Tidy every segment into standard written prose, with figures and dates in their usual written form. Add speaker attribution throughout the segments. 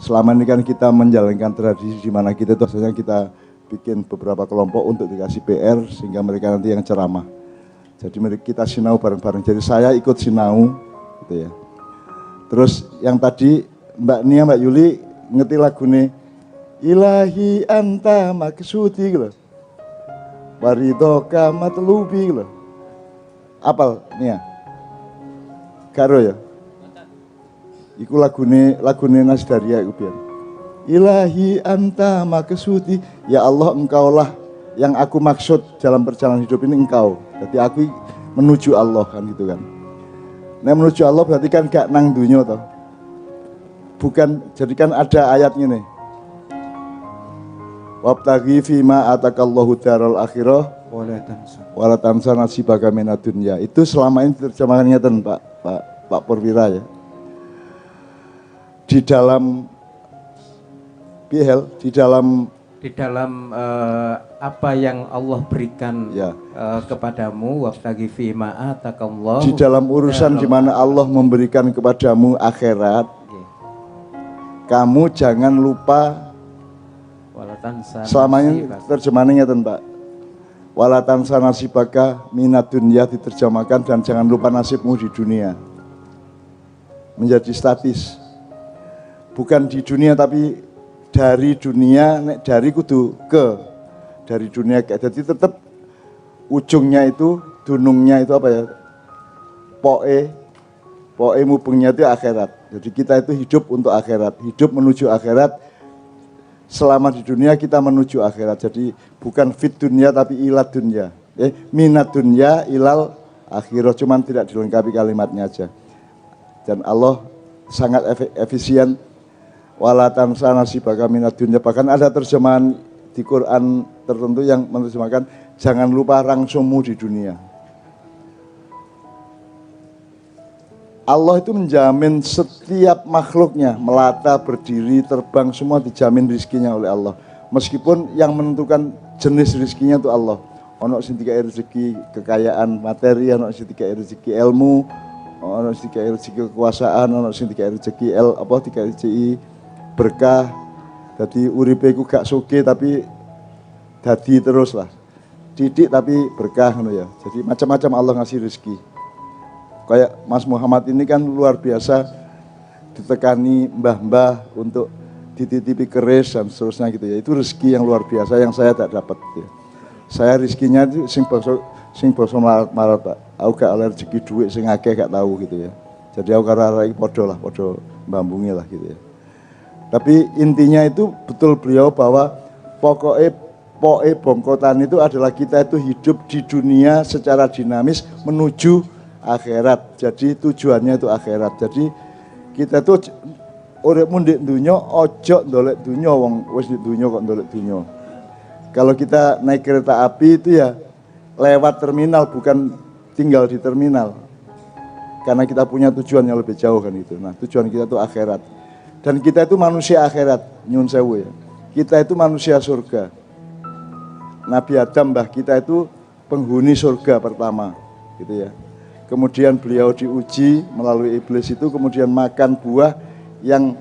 Speaker 1: selama ini kan kita menjalankan tradisi di mana kita itu biasanya kita bikin beberapa kelompok untuk dikasih PR sehingga mereka nanti yang ceramah. Jadi kita sinau bareng-bareng. Jadi saya ikut sinau gitu ya. Terus yang tadi Mbak Nia, Mbak Yuli ngerti lagune Ilahi anta maksudi gitu. Waridoka matlubi gitu. Apal Nia? Karo ya? Iku lagune Nasdaria iku biar. Ilahi anta maksudi, ya Allah engkaulah yang aku maksud dalam perjalanan hidup ini engkau. Jadi aku menuju Allah kan gitu kan. Nah menuju Allah berarti kan gak nang dunya toh. Bukan, jadi kan ada ayatnya nih. Wabtaghi fima atakallahu daral akhirah wala tansa nasibaka minad dunya. Itu selama ini terjemahannya Pak Purwira ya. Di dalam
Speaker 2: apa yang Allah berikan
Speaker 1: ya,
Speaker 2: kepadamu, wabtaghi fima atakallahu.
Speaker 1: Di dalam urusan di mana Allah memberikan kepadamu akhirat, kamu jangan lupa. Selamanya terjemahannya Pak. Walatansa nasibaka minad dunya diterjemahkan dan jangan lupa nasibmu di dunia. Menjadi statis. Bukan di dunia tapi dari dunia, dari kudu ke. Dari dunia ke. Jadi tetap ujungnya itu, dunungnya itu apa ya? Poe mubengnya itu akhirat. Jadi kita itu hidup untuk akhirat, hidup menuju akhirat. Selama di dunia kita menuju akhirat. Jadi bukan fit dunia tapi ilat dunia. Minat dunia ilal akhirat, cuman tidak dilengkapi kalimatnya aja. Dan Allah sangat efisien. Wala tansa nasibaka minat dunia. Bahkan ada terjemahan di Quran tertentu yang menerjemahkan jangan lupa rangsummu di dunia. Allah itu menjamin setiap makhluknya, melata, berdiri, terbang, semua dijamin rizkinya oleh Allah. Meskipun yang menentukan jenis rizkinya itu Allah. Ono sing dikai rezeki kekayaan materi, ono sing dikai rezeki ilmu, ono sing dikai rezeki kekuasaan, ono sing dikai rezeki dikai rezeki berkah. Jadi uripe ku gak sugih tapi dadi terus lah. Didik tapi berkah ngono ya. Jadi macam-macam Allah ngasih rezeki. Kayak Mas Muhammad ini kan luar biasa ditekani mbah-mbah untuk dititipi keris dan seterusnya gitu ya. Itu rezeki yang luar biasa yang saya tak dapat. Ya. Saya rezekinya itu sing basa marat Pak. Aku gak oleh rezeki duit sing akeh gak tahu gitu ya. Jadi aku karo arek podo mbambungi lah gitu ya. Tapi intinya itu betul beliau bahwa pokoknya bongkotan itu adalah kita itu hidup di dunia secara dinamis menuju akhirat. Jadi tujuannya itu akhirat. Jadi kita tuh uripmu ndek dunya ojo ndolek dunya wong wis ndek dunya kok ndolek dunya. Kalau kita naik kereta api itu ya lewat terminal bukan tinggal di terminal. Karena kita punya tujuan yang lebih jauh kan itu. Nah, tujuan kita itu akhirat. Dan kita itu manusia akhirat, nyun sewu ya. Kita itu manusia surga. Nabi Adam mbah kita itu penghuni surga pertama gitu ya. Kemudian beliau diuji melalui iblis itu, kemudian makan buah yang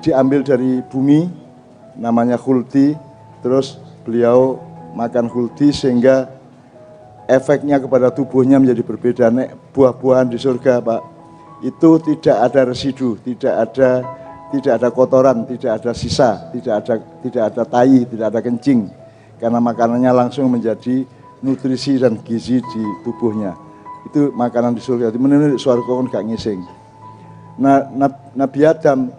Speaker 1: diambil dari bumi, namanya khuldi. Terus beliau makan khuldi sehingga efeknya kepada tubuhnya menjadi berbeda. Nek buah-buahan di surga Pak, itu tidak ada residu, tidak ada kotoran, tidak ada sisa, tidak ada tai, tidak ada kencing. Karena makanannya langsung menjadi nutrisi dan gizi di tubuhnya. Itu makanan di surga. Menurut suara kon gak ngising. Nah, Nabi Adam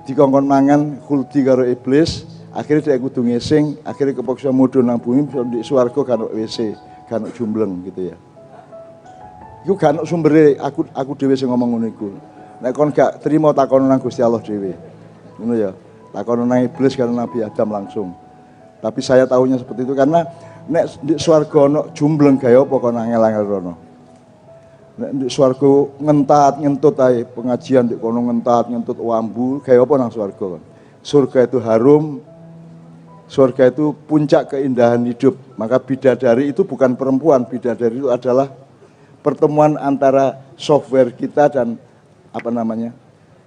Speaker 1: dikongkon mangan khuldi karo iblis, akhirnya dia kudu ngising, akhirnya kepaksa mudhun nang bumi di swarga kan WC, kan jumbleng gitu ya. Iku kan sumbere aku dhewe sing ngomong ngono iku. Nek kon gak trimo takon nang Gusti Allah dhewe. Ngono ya. Takon nang iblis karo Nabi Adam langsung. Tapi saya tahunya seperti itu karena nek di swarga ana jumbleng gawe apa kok angel-angel rono. Nek di swarga ngentat ngentut ae pengajian di kono ngentat ngentut wambu gawe apa nang swarga. Surga itu harum. Surga itu puncak keindahan hidup. Maka bidadari itu bukan perempuan, bidadari itu adalah pertemuan antara software kita dan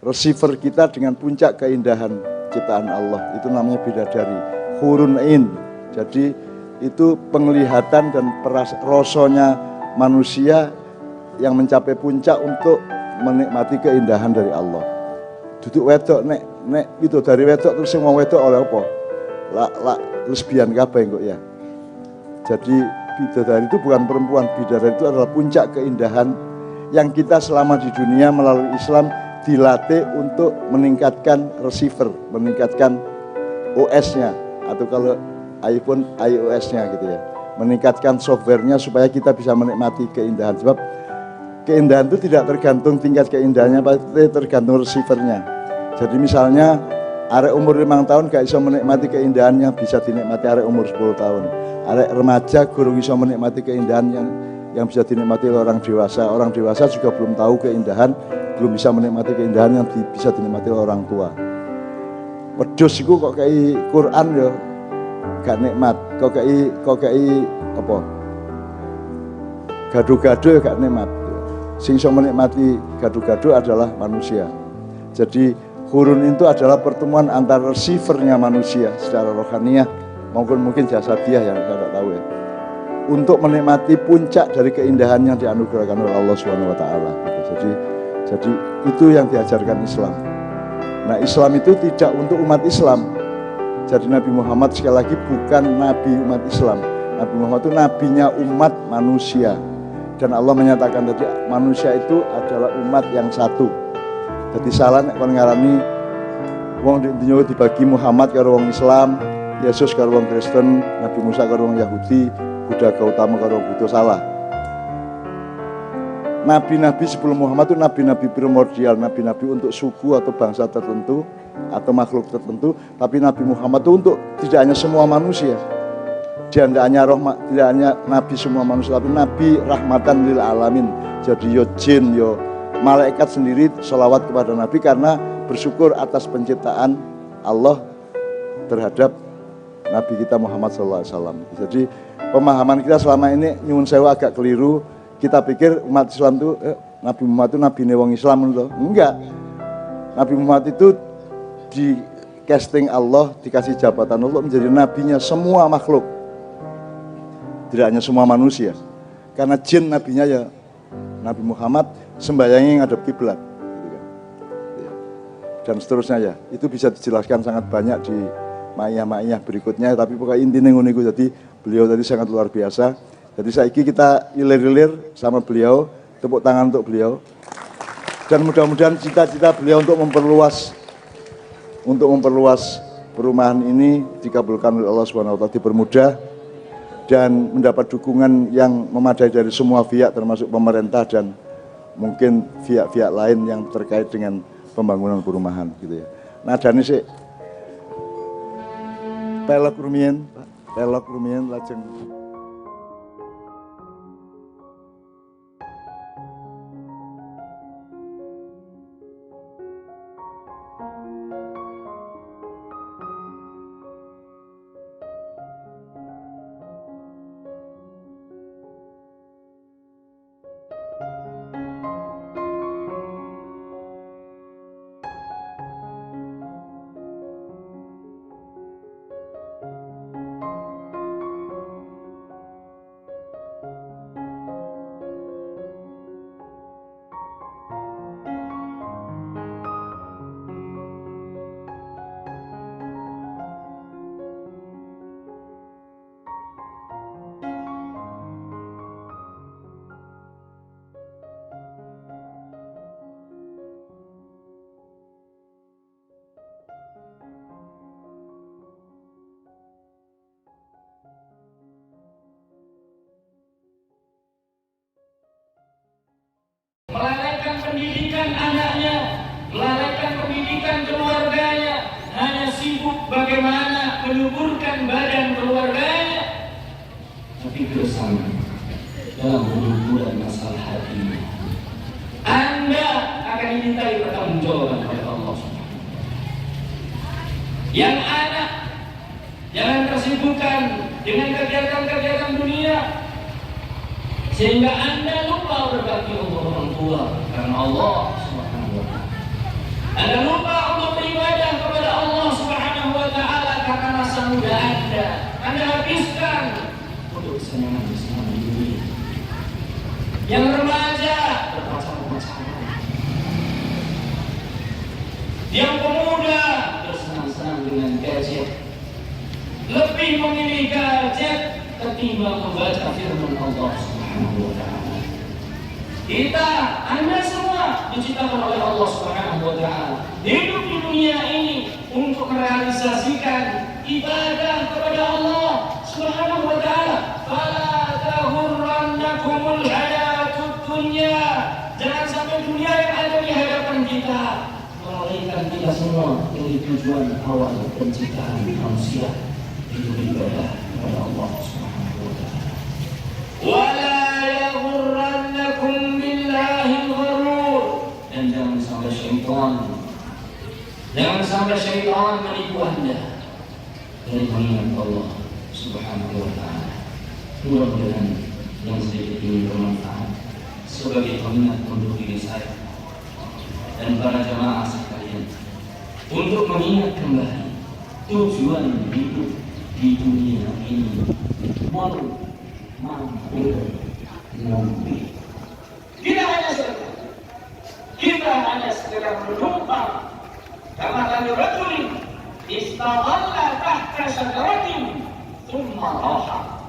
Speaker 1: receiver kita dengan puncak keindahan ciptaan Allah. Itu namanya bidadari, hurun ain. Jadi itu penglihatan dan rasanya manusia yang mencapai puncak untuk menikmati keindahan dari Allah. Duduk wedok nek itu dari wedok terus sing wong wedok oleh apa? Lesbian kabeh kok ya. Jadi bidadari itu bukan perempuan, bidadari itu adalah puncak keindahan yang kita selama di dunia melalui Islam dilatih untuk meningkatkan receiver, meningkatkan OS-nya atau kalau iPhone iOS-nya gitu ya, meningkatkan softwarenya supaya kita bisa menikmati keindahan. Sebab keindahan itu tidak tergantung tingkat keindahannya, tapi tergantung receivernya. Jadi misalnya arek umur 5 tahun gak bisa menikmati keindahannya, bisa dinikmati arek umur 10 tahun. Arek remaja gurung bisa menikmati keindahan yang bisa dinikmati oleh orang dewasa. Orang dewasa juga belum tahu keindahan, belum bisa menikmati keindahan yang bisa dinikmati oleh orang tua. Wedhus iku kok kayak Quran ya gak nikmat, kok kayak apa? Gado-gado ya gak nikmat. Sing iso menikmati gado-gado adalah manusia. Jadi hurun itu adalah pertemuan antara receivernya manusia secara rohaniah maupun mungkin jasadiah yang kita tidak tahu ya, untuk menikmati puncak dari keindahan yang dianugerahkan oleh Allah Subhanahu wa taala. Jadi itu yang diajarkan Islam. Nah, Islam itu tidak untuk umat Islam. Jadi Nabi Muhammad sekali lagi bukan nabi umat Islam. Nabi Muhammad itu nabinya umat manusia. Dan Allah menyatakan tadi manusia itu adalah umat yang satu. Jadi salah nek kon ngarani wong dinyo dibagi Muhammad karo wong Islam, Yesus karo wong Kristen, Nabi Musa karo wong Yahudi, Buddha Gautama karo wong Buddha, salah. Nabi-nabi sebelum Muhammad itu nabi-nabi primordial, nabi-nabi untuk suku atau bangsa tertentu atau makhluk tertentu, tapi Nabi Muhammad itu untuk tidak hanya semua manusia. Dia tidak hanya nabi semua manusia, tapi nabi rahmatan lil alamin. Jadi yo jin, yo malaikat sendiri sholawat kepada Nabi karena bersyukur atas penciptaan Allah terhadap Nabi kita Muhammad SAW. Jadi pemahaman kita selama ini nyuwun sewu agak keliru. Kita pikir umat Islam itu Nabi Muhammad itu nabi wong Islam itu. Enggak. Nabi Muhammad itu di casting Allah, dikasih jabatan Allah menjadi nabinya semua makhluk. Tidak hanya semua manusia. Karena jin nabinya ya Nabi Muhammad, sembayangnya ngadep kiblat gitu kan. Dan seterusnya ya. Itu bisa dijelaskan sangat banyak di ma'iyah berikutnya, tapi pokoknya intinya ngono iku. Jadi beliau tadi sangat luar biasa. Jadi saiki kita ilir-ilir sama beliau, tepuk tangan untuk beliau. Dan mudah-mudahan cita-cita beliau untuk memperluas perumahan ini dikabulkan oleh Allah Subhanahu wa taala, dipermudah dan mendapat dukungan yang memadai dari semua pihak termasuk pemerintah dan mungkin pihak-pihak lain yang terkait dengan pembangunan perumahan gitu ya. Nah, dan ini sih pelok rumiyin lajeng
Speaker 3: melalaikan pendidikan anaknya, melalaikan pendidikan keluarganya, hanya sibuk bagaimana menyuburkan badan keluarganya, tapi bersama dalam hidupmu dan masalah hatimu, Anda akan dimintai pertanggungjawaban oleh Allah. Yang anak jangan tersibukkan dengan kegiatan-kegiatan dunia sehingga Anda lupa berbakti untuk orang tua, karena Allah Subhanahu wa taala. Anda lupa untuk beribadah kepada Allah Subhanahu wa taala karena rasa muda Anda. Anda habiskan untuk kesenangan-kesenangan dunia. Yang remaja berpacaran-pacaran. Yang pemuda bersenang-senang dengan gadget. Lebih memilih gadget ketimbang membaca firman Allah Subhanahu wa taala. Kita, Anda semua diciptakan oleh Allah Subhanahu wa taala. Hidup di dunia ini untuk merealisasikan ibadah kepada Allah Subhanahu wa taala. Fala tahurrannakumul hayatud dunya. Jangan sampai dunia yang ada di hadapan kita melalaikan kita semua dari tujuan awal penciptaan manusia, itu ibadah kepada Allah Subhanahu wa taala. Wala yaghurrannakum billahil gharur. Dan jangan sampai syaitan menipu Anda dari mengingat Allah Subhanahu wa taala. Mudah-mudahan yang sedikit ini bermanfaat sebagai pengingat untuk diri saya dan para jamaah sekalian untuk mengingat kembali tujuan hidup di dunia ini mau mampir nanti. Kita hanya sekedar menumpang. Kama kami rajulin istadalla tahta syajaratin thumma raha.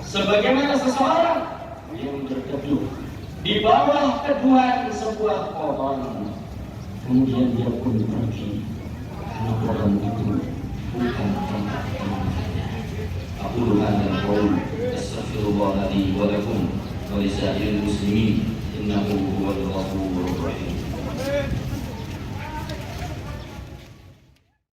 Speaker 3: Sebagaimana seseorang yang berteduh di bawah teduhan sebuah pohon, kemudian dia pun pergi karena pohon itu bukan tempat temannya. Aqulu hadzal qaul astaghfirullah li wa lakum wa li sa'iril muslimin innahu huwal ghafurur rahim.